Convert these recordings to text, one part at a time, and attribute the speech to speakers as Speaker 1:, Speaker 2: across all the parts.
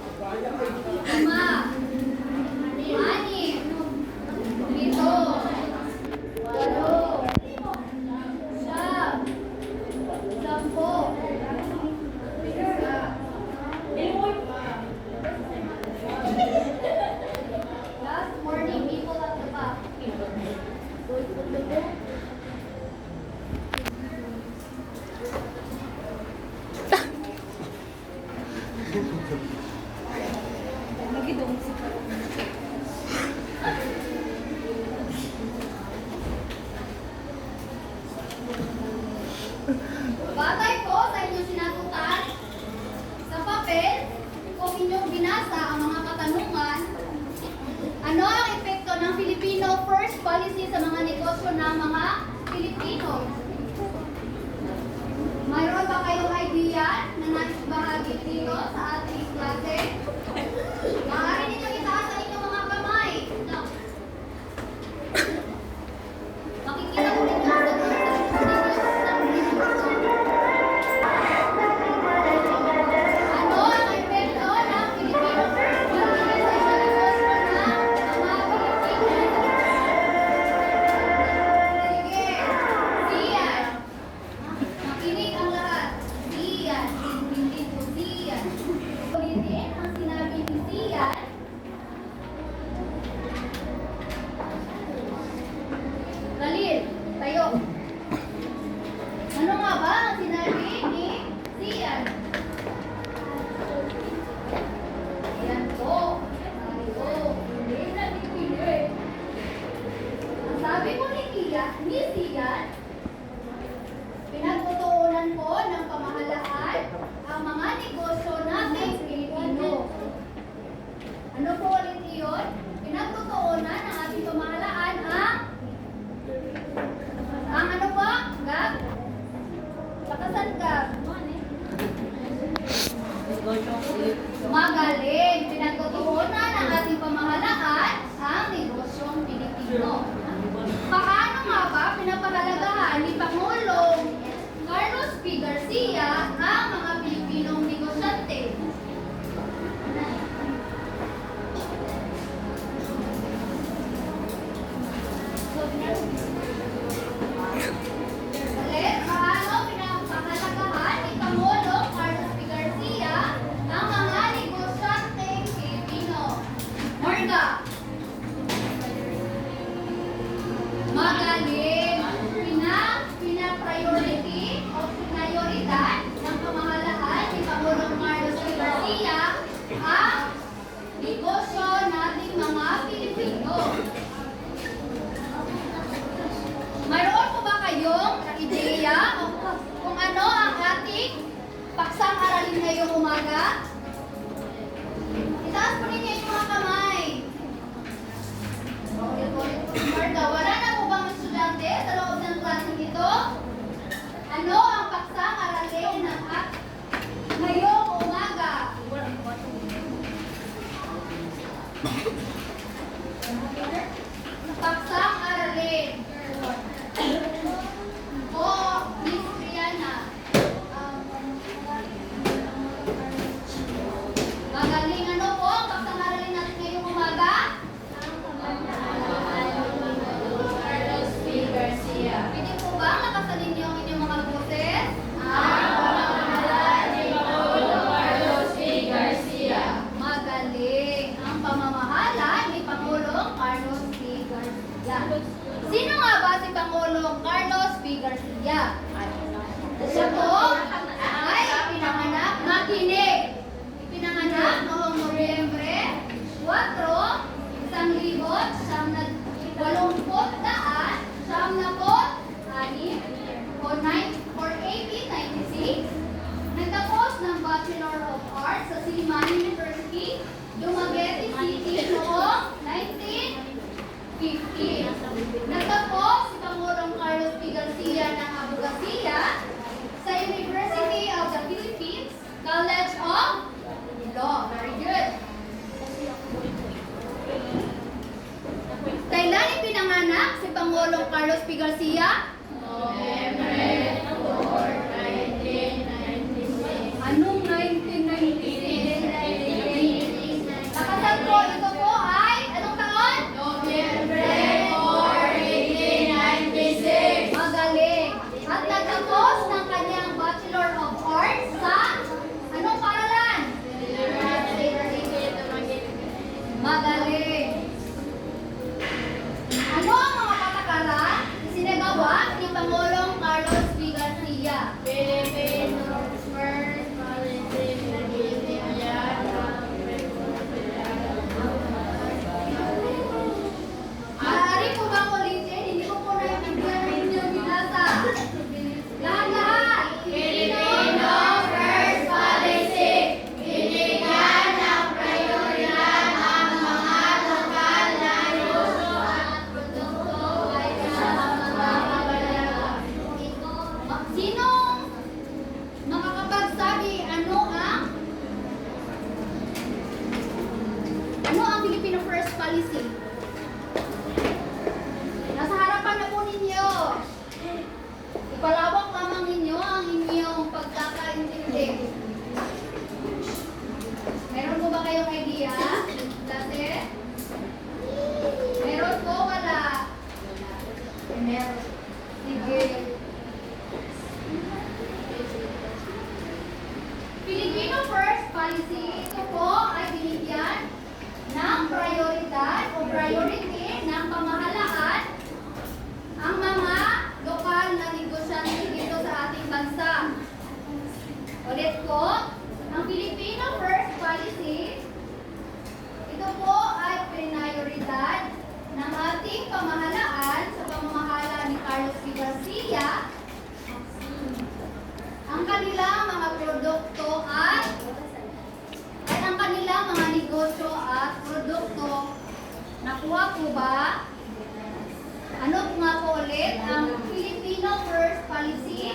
Speaker 1: Lima. Anim. Pito. Walo. Siyam. Sampo. Last morning, people at the back. Batay ko sa inyong sinagutan sa papel, kung inyong binasa ang mga katanungan, ano ang epekto ng Filipino First Policy sa mga negosyo ng mga Pilipino? Mayroon ba kayong idea na nais bahagi dito sa ating klase? Maaari ninyong itaas sa inyong mga kamay. Makikita ko rin ang sagot sa ano ang epekto ng Filipino First Policy sa mga negosyo ng mga Pilipino? Sige, siyan. Makinig ang lahat. Siyan. Hindi po siyan. Ulitin ang sinabi ni siyan Ulit, paano pinapahalagahan ni Pangulong Carlos P. Garcia ang mga negosyanteng Pilipino? Morga. Magaling. Pina-priority o prioridad ng pamahalaan ni Pangulong Carlos P. Garcia ang negosyo nating mga Pilipino. Mayroon po ba kayong ideya o kung ano ang ating paksang aralin ngayong umaga? Itaas po ninyo yung mga kamay. Marta, wala na po bang estudyante sa loob ng klaseng ito? Ano ang paksang aralin ng ngayong umaga? Paksang aralin. O, Miss Brianna. Magaling ano po ang paksang aralin natin ngayong umaga?
Speaker 2: Carlos P. Garcia.
Speaker 1: Pwede po ba nakasalin niyo ang inyong mga boses?
Speaker 2: Carlos P. Garcia.
Speaker 1: Magaling. Ang pamamahala ni Pangulong Carlos P. Garcia. Sino nga ba si Pangulong Carlos P. Garcia? Siya po ay pinanganak, makinig. Pinanganak noong Nobyembre 4, 1,800, 1896. Nagtapos ng Bachelor of Arts sa Silliman University, Dumaguete City noong 1950. Nagtapos si Pangulong Carlos P. Garcia ng Abogasiya sa University of the Philippines, College of Law. Very good. Kailan ipinanganak si Pangulong Carlos P. Garcia?
Speaker 2: November 4, 1996.
Speaker 1: Anong 1996? Nakasal po, ito po ay, anong taon?
Speaker 2: November 4, 1896.
Speaker 1: Magaling. At nagtapos ng kanyang Bachelor of Arts sa anong paaralan? Magaling. Ano ang mga patakaran isinagawa ni Pangulong Carlos P. Garcia?
Speaker 2: Philippines first policy na binibigyan
Speaker 1: Maaari po ba ulitin? Hindi ko po naibigyan ng inyong binasa. Lahat-lahat.
Speaker 2: Filipino first policy. Binigyan ng prioridad ang mga lokal na negosyo at produkto kaysa mga kabayaran.
Speaker 1: Sinong makakapagsabi ano ang Filipino First Policy? Nasa harapan na po ninyo. Ipalawak lamang ninyo ang inyong pagkakaintindi. Meron po ba kayong idea? Dati? Meron po, wala? Meron. Sige. Filipino First Policy, ito po ay binigyan ng prioridad o priority ng pamahalaan ang mga lokal na negosyante dito sa ating bansa. Ulit po, ang Filipino First Policy, ito po ay prioridad ng ating pamahalaan sa pamamahala ni Carlos P. Garcia. Ang kanilang mga produkto at ang kanilang mga negosyo at produkto. Nakuha po ba? Ano po nga po ulit ang Filipino First Policy?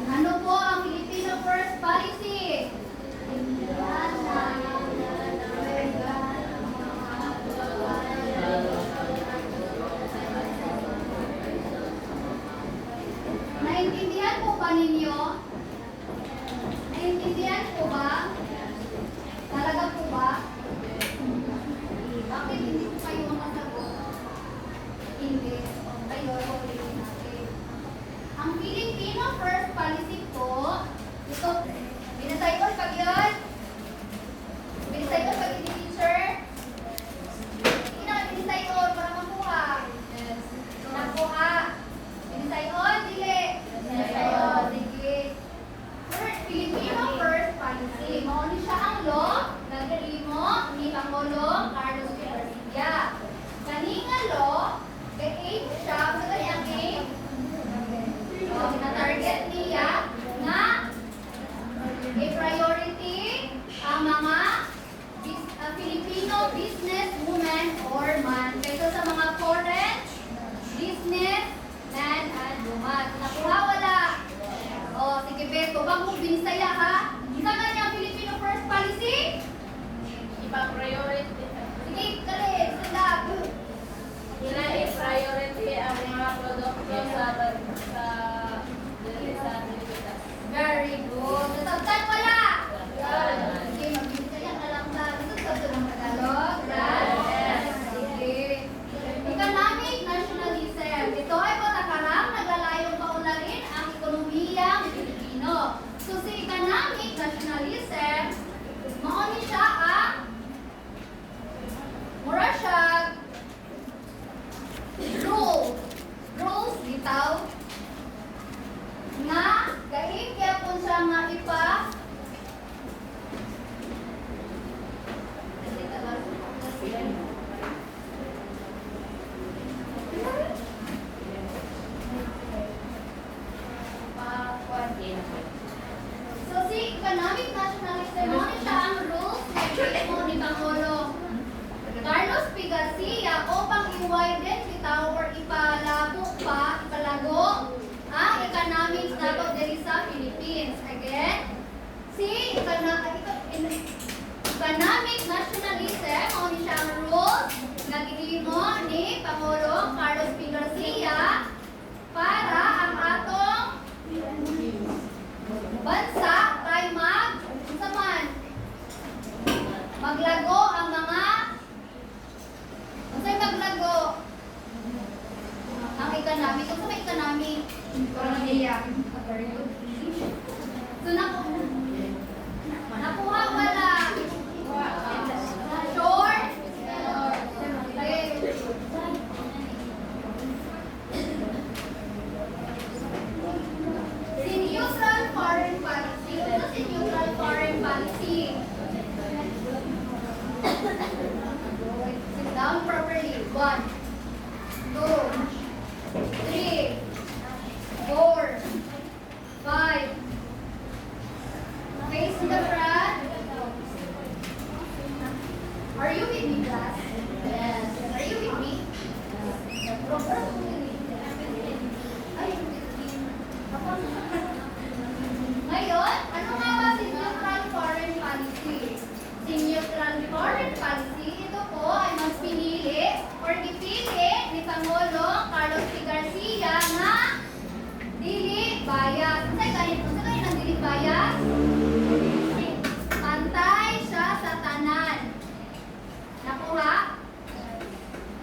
Speaker 1: Ano po ang Filipino First Policy? Naintindihan po ba ninyo? Naintindihan po ba? Talaga po ba? Bakit hindi po kayo businesswoman or man. Kaysa sa mga foreign business man and woman. Nakuha wala? O, sige Beto, wag mong binisaya ha. Isa nga niya Filipino First Policy?
Speaker 2: Ipa-priority.
Speaker 1: Sige, kalit, sila.
Speaker 2: Ina-priority ang mga produkto sa Pilipinas.
Speaker 1: Very good. Nasabtan wala?
Speaker 2: Yan.
Speaker 1: Sige, magbibisaya ka lang ba? Gusto ka ito ng Tagalog?
Speaker 2: Yes.
Speaker 1: Sige. Economic nationalism. Ito ay patakarang naglalayong paunlarin ang ekonomiya ng Pilipino. So, si economic nationalism, mauni siya ang mura siya rules bitaw nga kahit kaya po siya nga ipa so si economic nationalism mo ni siya ang rules mo ni Pangulo Carlos P. Garcia upang i-widen bitaw or ipalago ang economics nato diri sa Philippines. Again, si economic nationalism o ni siya ang rules nga gihimo ni Pangulo Carlos P. Garcia para ang atong bansa ay maglago ang mga unsay maglago ang economic kung sa economic ekonomiya so nakuha wala short si neutral foreign policy ito si neutral foreign policy sit down properly 1 2 3 4 5 face the front. Are you with me, class? Yes. Are you with me? Ay, ngayon, ano nga ba si neutral foreign policy? Si neutral foreign policy, ito po ay mas pinili or dipili ni Pangulo Carlos P. Garcia na dili bias. Unsa ganit ang dili bias? Pantay siya sa tanan. Nakuha?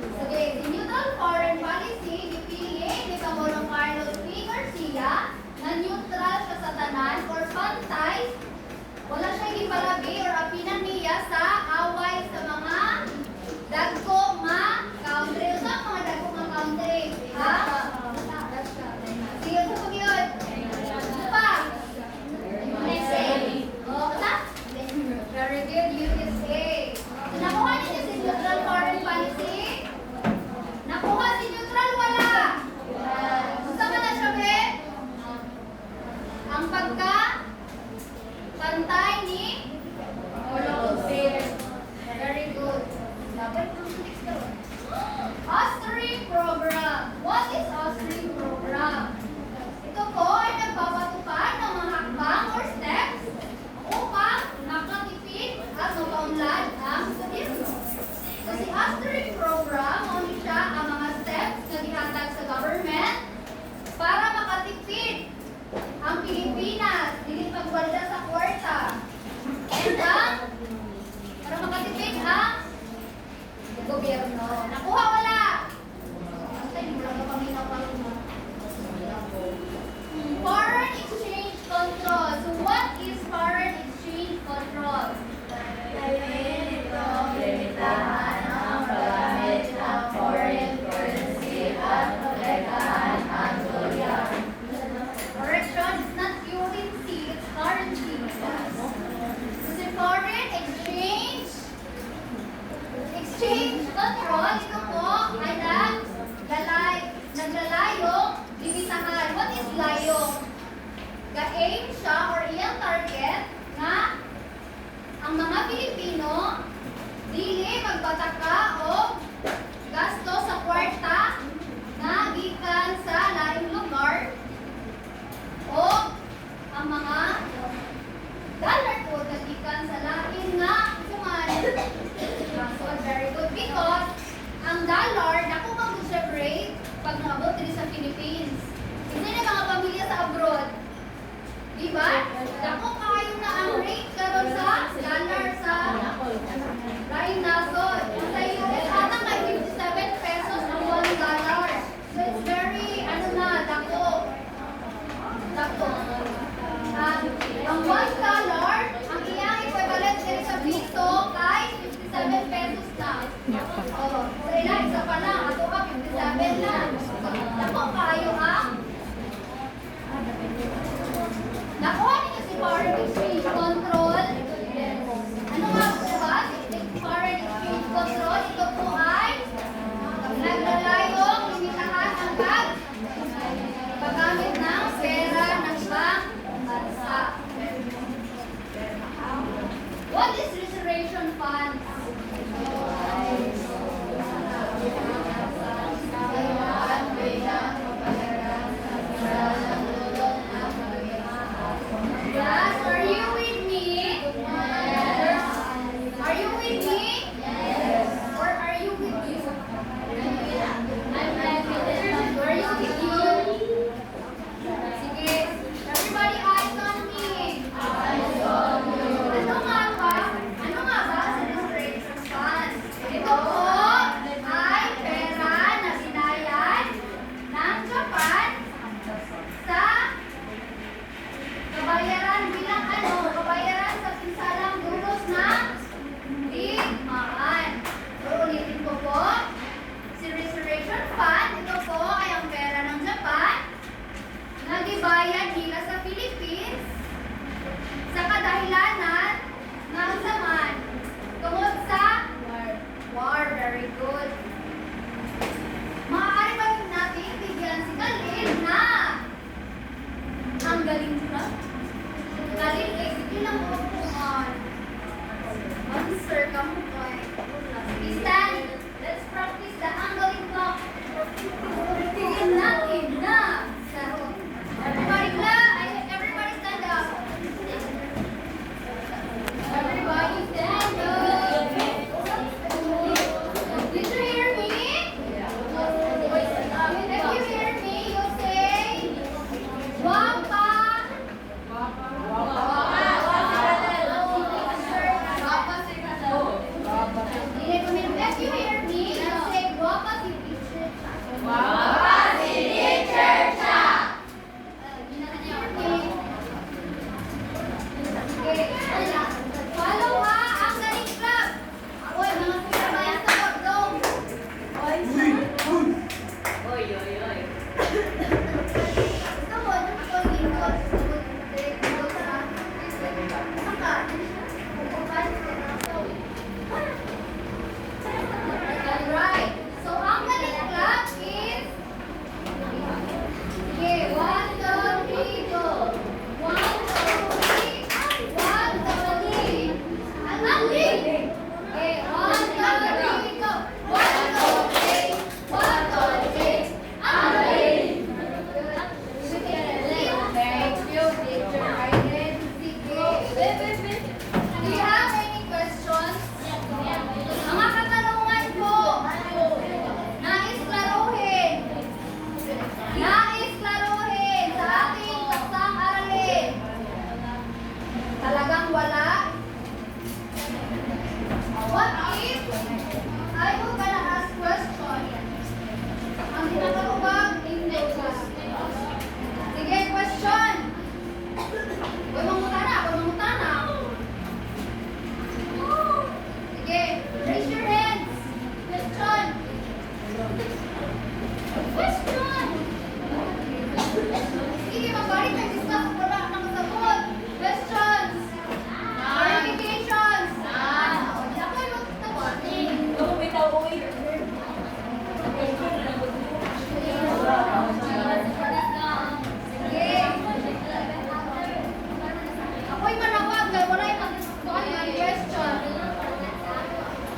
Speaker 1: Sige, si neutral foreign policy dipili ni Pangulo Carlos P. Garcia na neutral siya sa tanan or pantay. Wala siya gipalabi or apinan niya sa away sa mga dagko nga country. Sa mga dagko nga country. Ha? Sige, ito yun. Ano pa? USA. O, kata? Very good, USA. So, nakuha niyo si neutral foreign policy? Nakuha si neutral wala? Gusto ka na siya, be? Ang pantay ni very good. Austerity program. What is austerity program? Ito po ay nagpapatupad ng mga hakbang or steps upang makatipid at mapaunlad ang gobyerno. So si austerity program, ano siya ang mga steps na gihatag sa government para makatipid ang Pilipinas, dili pagwalda sa kwarta. And para makatipid ang gobyerno. Nakuha wala? Foreign exchange control. So what is foreign exchange control?
Speaker 2: Limitahan ang paggamit ng foreign currency at protektahan ang dolyar.
Speaker 1: Correction, it's not currency, it's currency. Kasi foreign exchange control, ito po ay naglalayong limitahan. What is layong? Ga-aim siya or iyang target na ang mga Pilipino dili Oo. Sa ilan, isa pa lang. Ato ka, 57 lang. Naku, kayo ha? Nakuha niyo si foreign exchange control. Ano nga po ba? Foreign exchange control. Ito po ay naglalayong limitahan ang paggamit ng pera ng bansa. What is reservation fund? Yes, are you with me? Yes. Are you with me? Yes. Or are you with you? Are you with you? Sige. Everybody eyes on me. Ano nga ba? Ano nga ba sa reservation fund? Ito po ay pera na binayad ng Japan sa kabayaran bilang kabayaran sa pinsalang dulos ng digmaan. Ulitin ko po, si reservation fund, ito po ay ang pera ng Japan na gibayad nila sa Philippines sa kadahilanan ng laman tungod sa war. Very good. Maaari ba natin bigyan si Galil na ang galing ka? Galing eh, sige lang mo upuan. Answer ka mo po eh. Sige, stand. Let's practice the angling clock. Tingin natin na. Everybody stand up. Everybody stand up. Did you hear me? If you hear me, you say, Wapa. If you hear me, you say, Wapa si teacher. Follow ha, ang galing club. Uy, mga kuyabayan sa pagdong. Gusto mo, gusto dito. Alright. So, ang galing club is okay, 1, 2, 3, go. 1, 2, 3. 1, 2, 3. Ang galing. Okay, 1, 2, 3, go. 1, 2, 3. 1, 2, 3. Ang galing. Thank you, teacher. Aiden. Sige. Do you have any questions? Mga katanungan po. Nais klaruhin sa ating taksang aralin. Talagang wala? What if I will gonna ask question? Ang tinatanong English. Sige, question. Huwag mangutana. Sige, raise your hands. Question. Sige, magbalik ng discuss. Wala nang sagot. Questions. Clarifications. Ako ay magtawa. Sige. Ako'y manawag dahil wala yung question.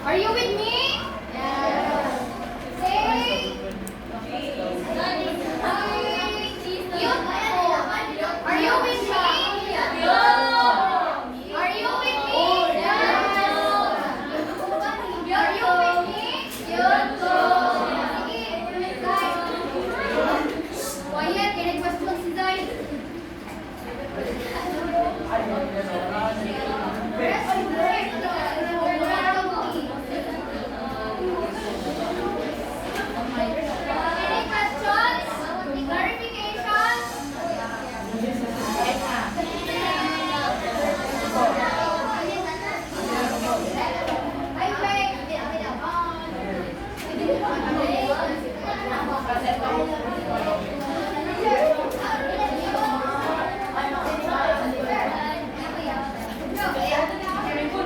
Speaker 1: Are you with me?